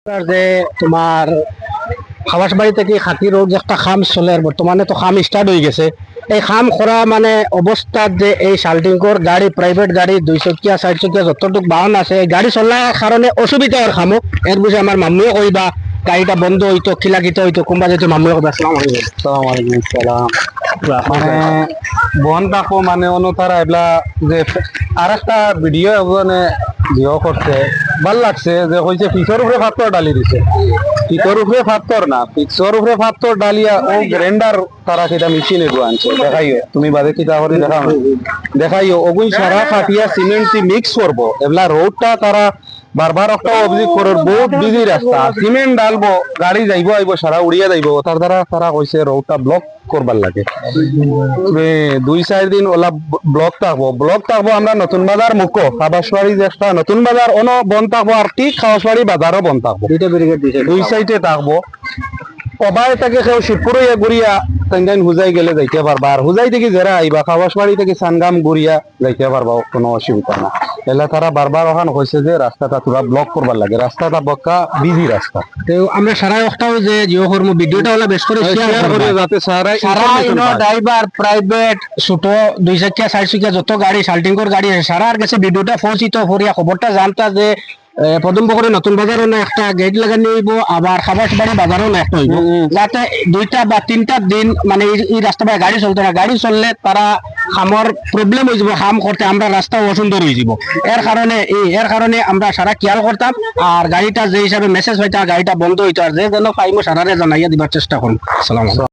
যে তোমার হাওয়াসবাড়ি থেকে খাতি রোড যে একটা খাম চলে আর বর্তমানে তো খাম স্টার্ট হয়ে গেছে। এই খাম করা মানে অবস্থাত যে এই শাল্টিংকর গাড়ি প্রাইভেট গাড়ি 2 চকিয়া 4 চকিয়া যতটুক বাহন আছে এই গাড়ি চলার কারণে অসুবিধা আর খামো এর বুঝে আমার মামুয়ে কইবা গাড়িটা বন্ধ হইতো খিলাকিত হইতো কোনবা যেতে মামুয়ে কইবা আসসালামু আলাইকুম সালাম মানে বন থাকো মানে অনুতারা এগুলা যে আর একটা ভিডিও মানে ভিডিও করছে ভাল লাগছে যে হয়েছে পিছর উপরে পাথর ডালি দিছে পিছর উপরে পাথর না পিছর উপরে পাথর ডালিয়া ও গ্রাইন্ডার তারা সেটা মেশিনে আনছে দেখাইও তুমি বাদে কিতা করে দেখাইও ওগুই সারা কাটিয়া সিমেন্ট মিক্স করবো এগুলা রোডটা তারা বারবার একটা অভিযোগ করে বহুত বিজি রাস্তা সিমেন্ট ডালবো গাড়ি যাইবো আইবো সারা উড়িয়া যাইবো তার দ্বারা তারা কইছে রোডটা ব্লক করবার লাগে 2-4 দিন ওলা ব্লক থাকবো আমরা নতুন বাজার মুখ খাবাসবাড়ি যে একটা নতুন বাজার অন বন্ধ থাকবো আর ঠিক খাবাসবাড়ি বাজারও বন্ধ থাকবো দুই সাইডে থাকবো অবাই তাকে কেউ শিবপুর ঘুরিয়া তাইন হুজাই গেলে যাইতে পারবা আর হুজাই থেকে যারা আইবা খাবাসবাড়ি থেকে সানগাম ঘুরিয়া যাইতে পারবা কোনো অসুবিধা না এলা তারা বারবার ওখানে কইছে যে রাস্তাটা পুরা ব্লক করবার লাগে রাস্তাটা বক্কা বিজি রাস্তা তো আমরা সারা একটাও যে জিও কর্ম ভিডিওটা হলা বেশ করে শেয়ার করে যাতে সারা ড্রাইভার প্রাইভেট ছোট 2 চকিয়া 4 চকিয়া যত গাড়ি শাল্টিংকর গাড়ি আছে সারার কাছে ভিডিওটা পৌঁছিত করিয়া খবরটা জানতা যে পদমপুকুরে নতুন বাজারও না একটা গেট লাগানো হইব আবার খাবাসবাড়ি বাজারও না একটা হইব যাতে 2টা বা 3টা দিন মানে এই রাস্তা বাই গাড়ি চলতে না গাড়ি চললে তারা খামর প্রবলেম হয়ে যাব খাম করতে আমরা রাস্তা অসুন্দর হয়ে যাব এর কারণে আমরা সারা খেয়াল করতাম আর গাড়িটা যে হিসাবে মেসেজ হইতা গাড়িটা বন্ধ হইতো আর যে যেন পাইমো সারারে জানাইয়া দিবার চেষ্টা করুন। আসসালামু আলাইকুম।